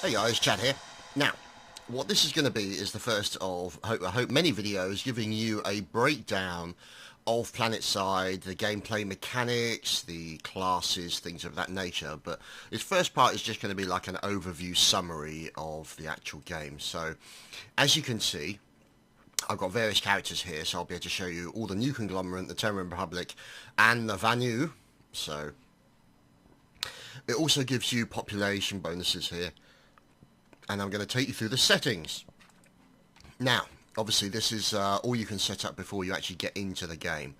Hey guys, Chad here. Now, what this is going to be is the first of, I hope many videos giving you a breakdown of Planetside, the gameplay mechanics, the classes, things of that nature. But this first part is just going to be like an overview summary of the actual game. So, as you can see, I've got various characters here, so I'll be able to show you all the new conglomerate, the Terran Republic, and the Vanu. So, it also gives you population bonuses here. And I'm going to take you through the settings. Now, obviously this is all you can set up before you actually get into the game.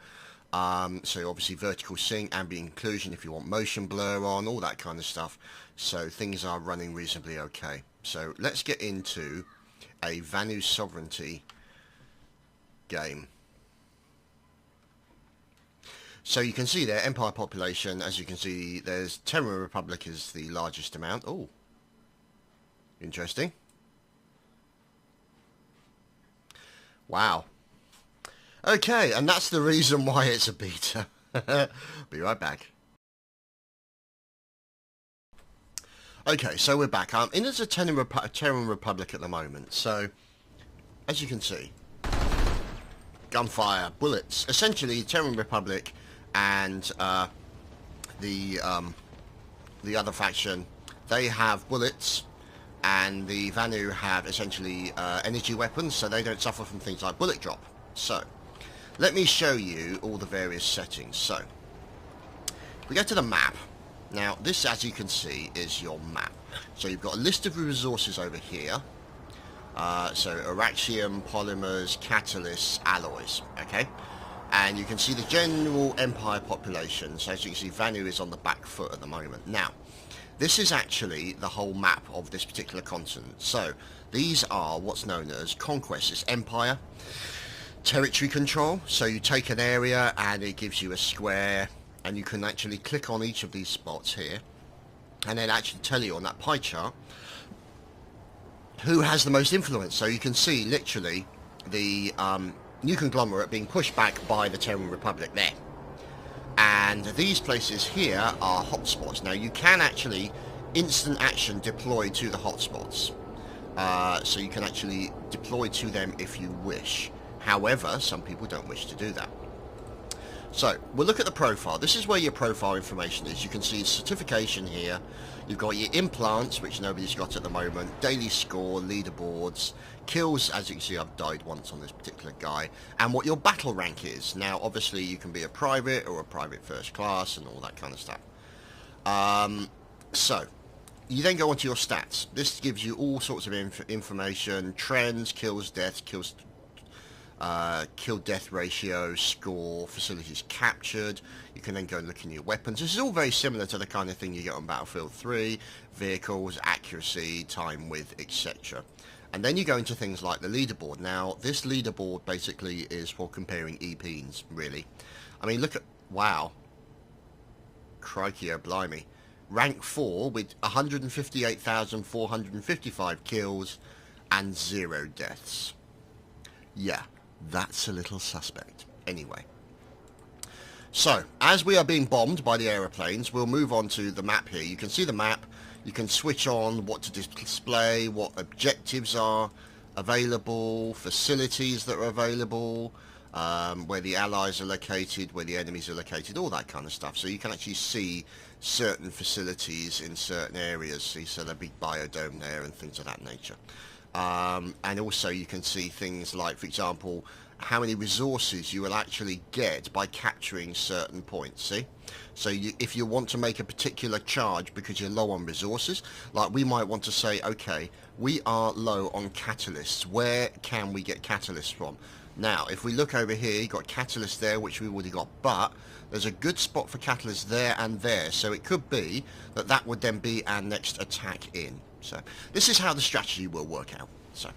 So obviously vertical sync, ambient inclusion if you want motion blur on, all that kind of stuff. So things are running reasonably okay. So let's get into a Vanu Sovereignty game. So you can see there, Empire population, as you can see, there's Terran Republic is the largest amount. Oh. Interesting. Wow. Okay, and that's the reason why it's a beta. Be right back. Okay, so we're back. I'm in as a Terran Republic at the moment. So, as you can see, gunfire, bullets. Essentially, Terran Republic and the other faction, they have bullets. And the Vanu have essentially energy weapons, so they don't suffer from things like bullet drop. So, let me show you all the various settings. So, we go to the map. Now, this, as you can see, is your map. So, you've got a list of resources over here. So, Araxium, polymers, catalysts, alloys. Okay? And you can see the general Empire population. So, as you can see, Vanu is on the back foot at the moment. Now, this is actually the whole map of this particular continent. So, these are what's known as conquest. It's empire, territory control. So you take an area and it gives you a square, and you can actually click on each of these spots here, and then actually tell you on that pie chart who has the most influence. So you can see literally the new conglomerate being pushed back by the Terran Republic there. And these places here are hotspots. Now you can actually instant action deploy to the hotspots. So you can actually deploy to them if you wish. However, some people don't wish to do that. So we'll look at the profile. This is where your profile information is. You can see certification here. You've got your implants, which nobody's got at the moment, daily score, leaderboards, kills. As you can see, I've died once on this particular guy, and what your battle rank is. Now obviously you can be a private or a private first class and all that kind of stuff. So you then go onto your stats. This gives you all sorts of information: trends, kills, deaths, kill death ratio, score, facilities captured. You can then go and look in your weapons. This is all very similar to the kind of thing you get on Battlefield 3, vehicles, accuracy, time with, etc. And then you go into things like the leaderboard. Now this leaderboard basically is for comparing EPs, really. I mean, look at, wow, crikey, oh blimey, rank 4 with 158,455 kills and 0 deaths. Yeah, that's a little suspect. Anyway, so as we are being bombed by the aeroplanes, we'll move on to the map here. You can see the map. You can switch on what to display, what objectives are available, facilities that are available, where the allies are located, where the enemies are located, all that kind of stuff. So you can actually see certain facilities in certain areas. See, so there'll be biodome there and things of that nature. And also you can see things like, for example, how many resources you will actually get by capturing certain points, see? So if you want to make a particular charge because you're low on resources, like we might want to say, okay, we are low on catalysts. Where can we get catalysts from? Now, if we look over here, you've got catalysts there, which we already got, but there's a good spot for catalysts there and there. So it could be that that would then be our next attack in. So this is how the strategy will work out. So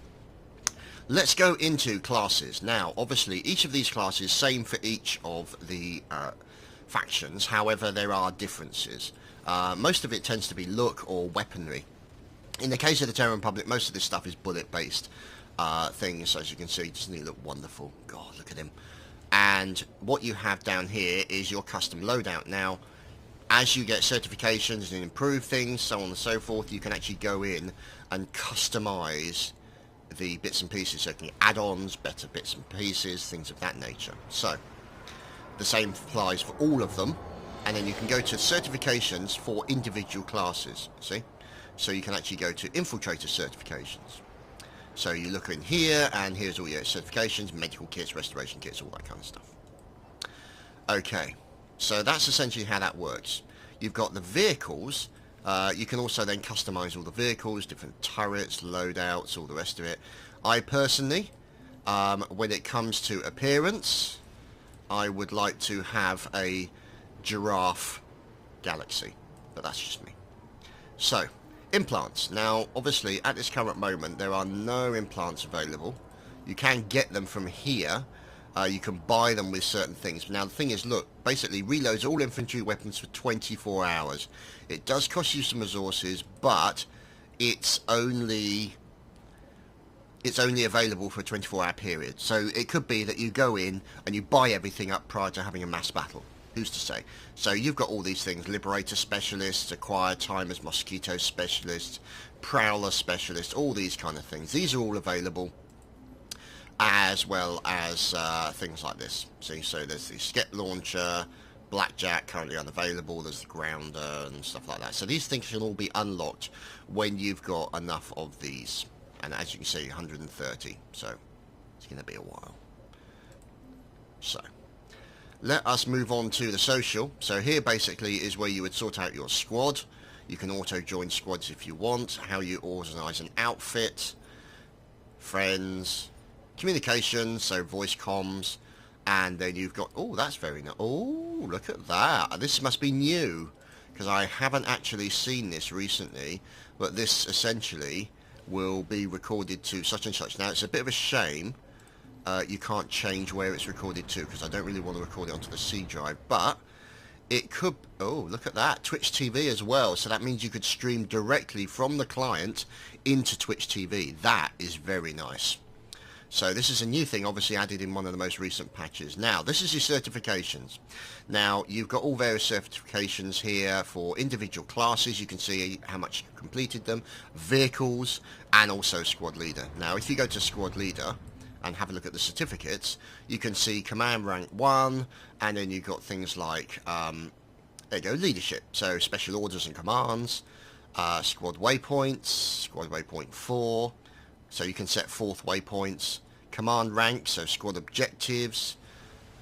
let's go into classes. Now, obviously, each of these classes, same for each of the factions. However, there are differences. Most of it tends to be look or weaponry. In the case of the Terran Republic, most of this stuff is bullet-based things. As you can see, doesn't he look wonderful? God, look at him. And what you have down here is your custom loadout. Now, as you get certifications and improve things, so on and so forth, you can actually go in and customize the bits and pieces. So you can get add-ons, better bits and pieces, things of that nature. So the same applies for all of them. And then you can go to certifications for individual classes, see? So you can actually go to infiltrator certifications. So you look in here, and here's all your certifications, medical kits, restoration kits, all that kind of stuff. Okay, so that's essentially how that works. You've got the vehicles. You can also then customize all the vehicles, different turrets, loadouts, all the rest of it. I personally, when it comes to appearance, I would like to have a giraffe galaxy, but that's just me. So, implants. Now, obviously, at this current moment, there are no implants available. You can get them from here. You can buy them with certain things. Now, the thing is, look, basically reloads all infantry weapons for 24 hours. It does cost you some resources, but it's only available for a 24-hour period. So it could be that you go in and you buy everything up prior to having a mass battle. Who's to say? So you've got all these things: Liberator Specialists, Acquire Timers, Mosquito Specialists, Prowler Specialists, all these kind of things. These are all available, as well as things like this. See, so there's the Skep Launcher, Blackjack, currently unavailable, there's the Grounder and stuff like that. So these things can all be unlocked when you've got enough of these. And as you can see, 130, so it's going to be a while. So let us move on to the social. So here basically is where you would sort out your squad. You can auto join squads if you want, how you organize an outfit, friends, communications, so voice comms, and then you've got, oh, that's very nice. Oh, look at that. This must be new, because I haven't actually seen this recently, but this essentially will be recorded to such and such. Now, it's a bit of a shame you can't change where it's recorded to, because I don't really want to record it onto the C drive, but it could, oh, look at that, Twitch TV as well, so that means you could stream directly from the client into Twitch TV. That is very nice. So this is a new thing, obviously added in one of the most recent patches. Now, this is your certifications. Now, you've got all various certifications here for individual classes. You can see how much you've completed them, vehicles, and also squad leader. Now, if you go to squad leader and have a look at the certificates, you can see command rank 1, and then you've got things like, there you go, leadership. So special orders and commands, squad waypoints, squad waypoint 4. So you can set 4th waypoints, command rank, so squad objectives,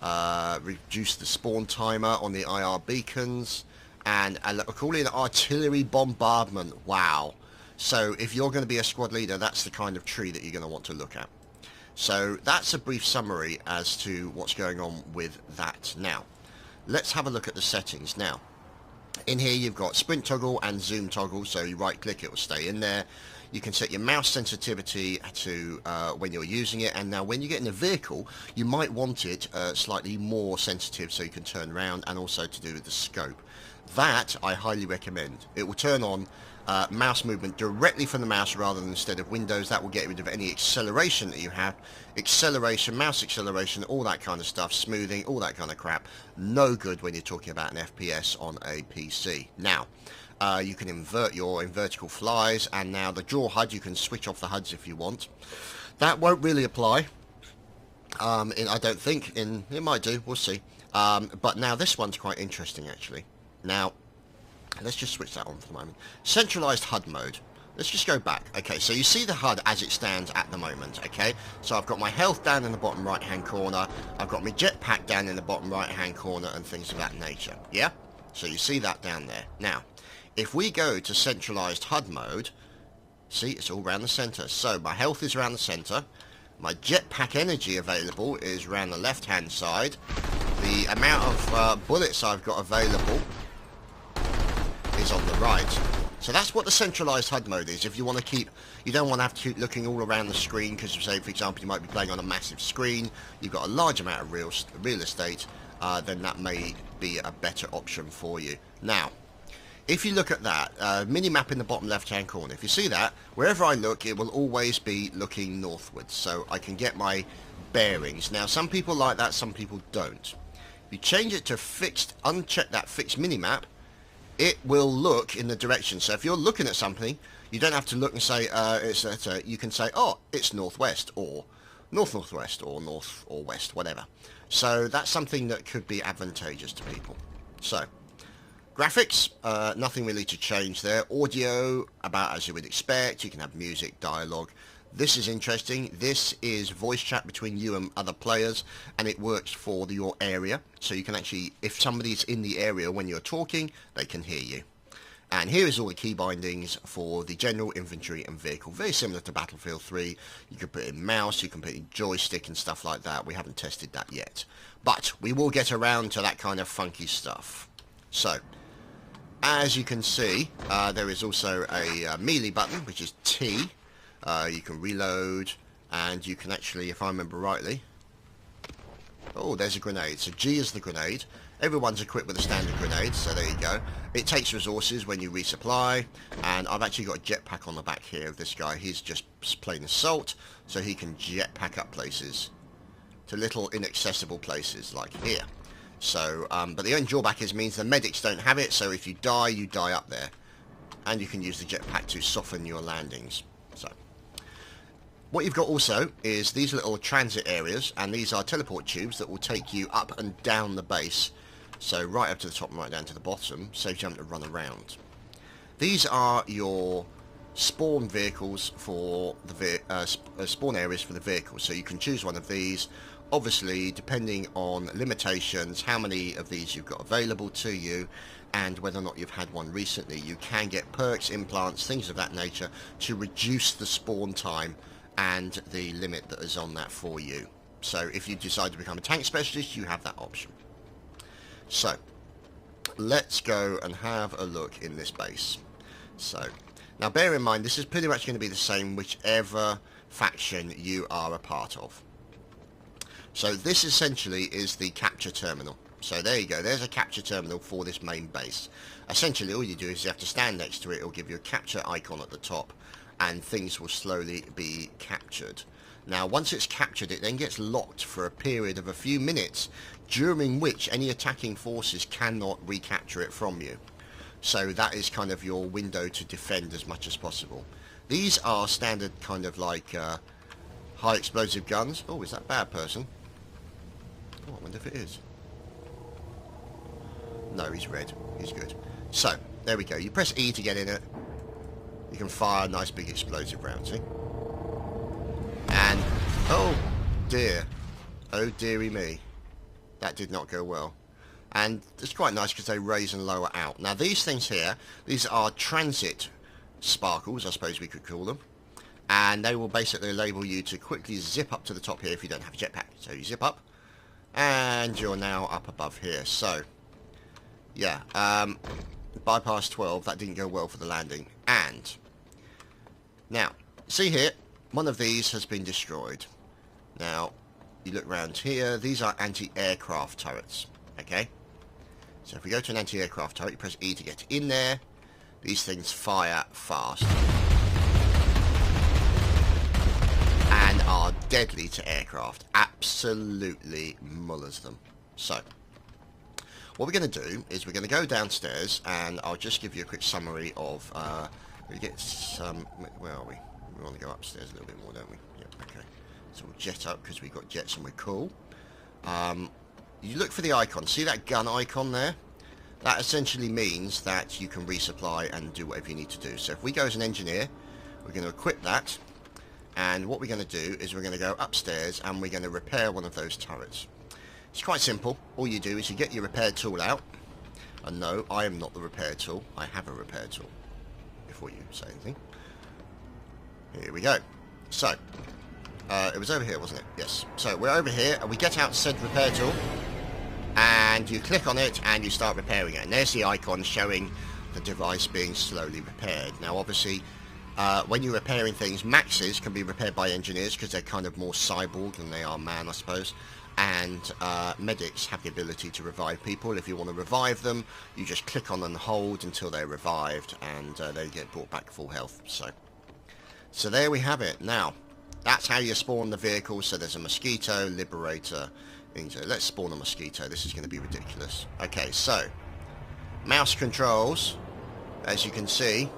reduce the spawn timer on the IR beacons, and call it artillery bombardment. Wow. So if you're going to be a squad leader, that's the kind of tree that you're going to want to look at. So that's a brief summary as to what's going on with that. Now, let's have a look at the settings. Now, in here you've got sprint toggle and zoom toggle, so you right click, it will stay in there. You can set your mouse sensitivity to when you're using it, and now when you get in a vehicle you might want it slightly more sensitive so you can turn around, and also to do with the scope. That I highly recommend. It will turn on mouse movement directly from the mouse rather than instead of Windows. That will get rid of any acceleration that you have. Acceleration, mouse acceleration, all that kind of stuff, smoothing, all that kind of crap. No good when you're talking about an FPS on a PC. Now, you can invert your vertical flies, and now the draw HUD, you can switch off the HUDs if you want. That won't really apply, I don't think. It might do, we'll see. But now this one's quite interesting actually. Now, let's just switch that on for the moment. Centralized HUD mode. Let's just go back. Okay, so you see the HUD as it stands at the moment, okay? So I've got my health down in the bottom right-hand corner. I've got my jetpack down in the bottom right-hand corner and things of that nature, yeah? So you see that down there. Now, if we go to centralized HUD mode, see, it's all around the center. So my health is around the center. My jetpack energy available is around the left-hand side. The amount of bullets I've got available is on the right. So that's what the centralized HUD mode is. If you want to keep, you don't want to have to keep looking all around the screen, because say, for example, you might be playing on a massive screen, you've got a large amount of real estate, then that may be a better option for you. Now, if you look at that mini-map in the bottom left-hand corner, if you see that, wherever I look, it will always be looking northwards, so I can get my bearings. Now, some people like that, some people don't. If you change it to fixed, uncheck that fixed mini-map, it will look in the direction. So if you're looking at something, you don't have to look and say, you can say, oh, it's northwest, or north-northwest, or north or west, whatever. So that's something that could be advantageous to people. So, graphics, nothing really to change there. Audio, about as you would expect. You can have music, dialogue. This is interesting. This is voice chat between you and other players, and it works for your area. So you can actually, if somebody's in the area when you're talking, they can hear you. And here is all the key bindings for the general, inventory and vehicle. Very similar to Battlefield 3. You can put in mouse, you can put in joystick and stuff like that. We haven't tested that yet. But we will get around to that kind of funky stuff. So, as you can see, there is also a melee button, which is T. You can reload, and you can actually, if I remember rightly... Oh, there's a grenade. So G is the grenade. Everyone's equipped with a standard grenade, so there you go. It takes resources when you resupply, and I've actually got a jetpack on the back here of this guy. He's just plain assault, so he can jetpack up places to little inaccessible places like here. So, but the only drawback means the medics don't have it, so if you die up there. And you can use the jetpack to soften your landings. So, what you've got also is these little transit areas, and these are teleport tubes that will take you up and down the base. So right up to the top and right down to the bottom, saves you having to run around. These are your spawn vehicles for the spawn areas for the vehicles. So you can choose one of these. Obviously, depending on limitations, how many of these you've got available to you, and whether or not you've had one recently, you can get perks, implants, things of that nature to reduce the spawn time and the limit that is on that for you. So if you decide to become a tank specialist, you have that option. So let's go and have a look in this base. So now bear in mind, this is pretty much going to be the same whichever faction you are a part of. So this essentially is the capture terminal. So there you go, there's a capture terminal for this main base. Essentially all you do is you have to stand next to it. It'll give you a capture icon at the top, and things will slowly be captured. Now once it's captured, it then gets locked for a period of a few minutes, during which any attacking forces cannot recapture it from you. So that is kind of your window to defend as much as possible. These are standard kind of like high explosive guns. Oh, is that a bad person? Oh, I wonder if it is. No, he's red. He's good. So, there we go. You press E to get in it. You can fire a nice big explosive round, see? And, oh dear. Oh dearie me. That did not go well. And it's quite nice because they raise and lower out. Now these things here, these are transit sparkles, I suppose we could call them. And they will basically enable you to quickly zip up to the top here if you don't have a jetpack. So you zip up, and you're now up above here. So, yeah, bypass 12, that didn't go well for the landing. And, now, see here, one of these has been destroyed. Now, you look around here, these are anti-aircraft turrets, okay? So if we go to an anti-aircraft turret, you press E to get in there. These things fire fast. And are deadly to aircraft. Absolutely mullers them. So, what we're going to do is we're going to go downstairs, and I'll just give you a quick summary of, we get some, where are we? We want to go upstairs a little bit more, don't we? Yep, okay. So we'll jet up because we've got jets and we're cool. You look for the icon. See that gun icon there? That essentially means that you can resupply and do whatever you need to do. So if we go as an engineer, we're going to equip that. And what we're going to do is we're going to go upstairs and we're going to repair one of those turrets. It's quite simple. All you do is you get your repair tool out. And no, I am not the repair tool. I have a repair tool. Before you say anything. Here we go. So, it was over here, wasn't it? Yes. So we're over here, and we get out said repair tool, and you click on it, and you start repairing it. And there's the icon showing the device being slowly repaired. Now, obviously, when you're repairing things, Maxes can be repaired by engineers because they're kind of more cyborg than they are man, I suppose. And medics have the ability to revive people. If you want to revive them, you just click on and hold until they're revived, and they get brought back full health. So there we have it. Now, that's how you spawn the vehicle. So there's a mosquito, liberator. Let's spawn a mosquito. This is going to be ridiculous. Okay, so Mouse controls, as you can see,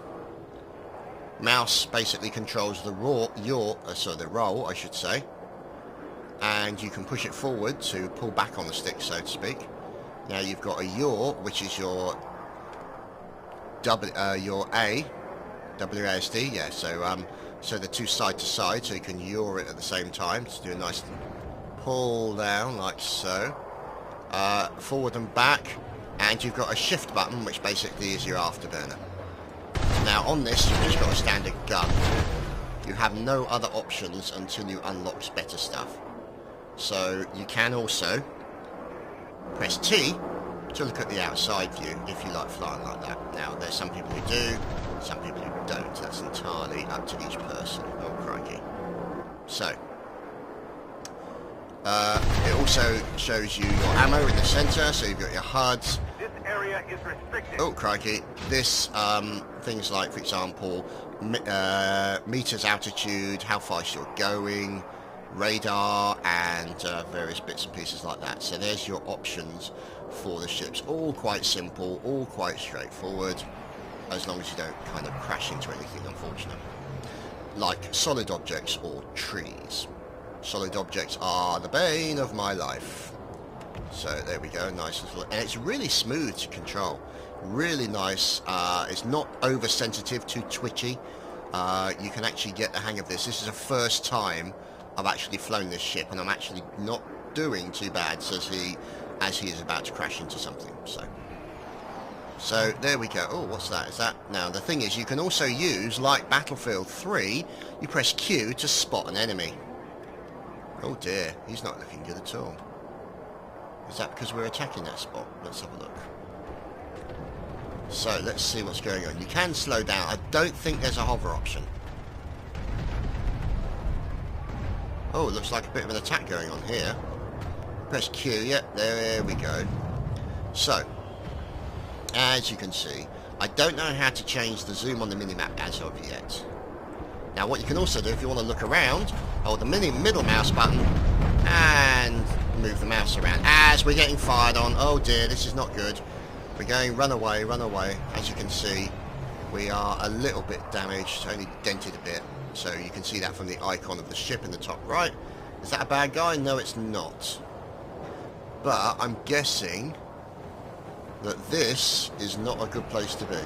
mouse basically controls the the roll, I should say, and you can push it forward to pull back on the stick, so to speak. Now you've got a yaw, which is your WASD, yeah. So the two side to side, so you can yaw it at the same time to do a nice pull down like so, forward and back, and you've got a shift button, which basically is your afterburner. Now on this, you've just got a standard gun. You have no other options until you unlock better stuff. So you can also press T to look at the outside view if you like flying like that. Now there's some people who do, some people who don't. That's entirely up to each person. Oh crikey. So it also shows you your ammo in the center, so you've got your HUDs. This area is restricted. Oh crikey. This things like, for example, meters altitude, how fast you're going, radar, and various bits and pieces like that. So there's your options for the ships. All quite simple, all quite straightforward, as long as you don't kind of crash into anything, unfortunately. Like solid objects or trees. Solid objects are the bane of my life. So there we go, nice little, and it's really smooth to control. Really nice. It's not oversensitive, too twitchy. You can actually get the hang of this. This is the first time I've actually flown this ship, and I'm actually not doing too bad as he is about to crash into something. So there we go. Oh, what's that? Is that, now the thing is, you can also use, like Battlefield 3, you press Q to spot an enemy. Oh dear, he's not looking good at all. Is that because we're attacking that spot? Let's have a look. So let's see what's going on. You can slow down. I don't think there's a hover option. Oh, it looks like a bit of an attack going on here. Press Q, yep, there we go. So, as you can see, I don't know how to change the zoom on the minimap as of yet. Now what you can also do, if you want to look around, hold the middle mouse button and move the mouse around. As we're getting fired on, oh dear, this is not good. We're going, run away, run away. As you can see, we are a little bit damaged, only dented a bit. So you can see that from the icon of the ship in the top right. Is that a bad guy? No, it's not. But I'm guessing that this is not a good place to be.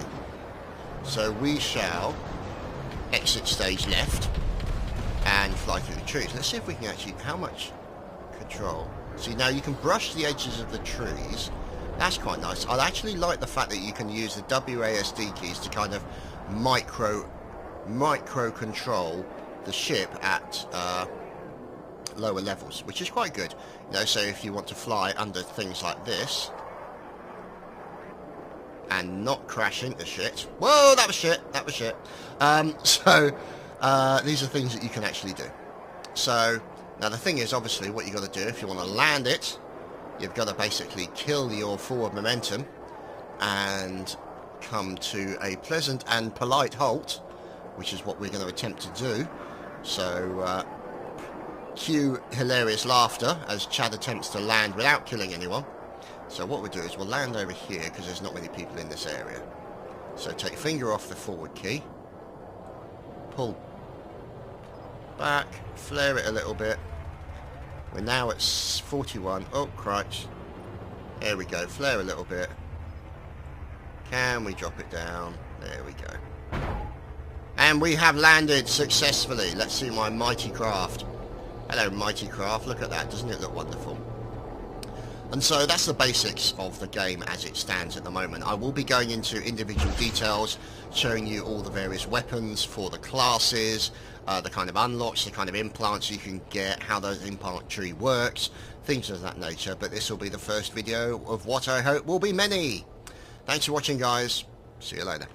So we shall exit stage left and fly through the trees. Let's see if we can actually, how much control. See, now you can brush the edges of the trees. That's quite nice. I actually like the fact that you can use the WASD keys to kind of micro control the ship at lower levels, which is quite good. You know, so if you want to fly under things like this and not crash into shit. Whoa, that was shit. That was shit. These are things that you can actually do. So now the thing is, obviously, what you got to do if you want to land it, you've got to basically kill your forward momentum and come to a pleasant and polite halt, which is what we're going to attempt to do. So cue hilarious laughter as Chad attempts to land without killing anyone. So what we'll do is we'll land over here because there's not many people in this area. So take your finger off the forward key, pull back, flare it a little bit. We're now at 41. Oh, crutch. There we go. Flare a little bit. Can we drop it down? There we go. And we have landed successfully. Let's see my mighty craft. Hello, mighty craft. Look at that. Doesn't it look wonderful? And so that's the basics of the game as it stands at the moment. I will be going into individual details, showing you all the various weapons for the classes, the kind of unlocks, the kind of implants you can get, how the implant tree works, things of that nature. But this will be the first video of what I hope will be many. Thanks for watching, guys. See you later.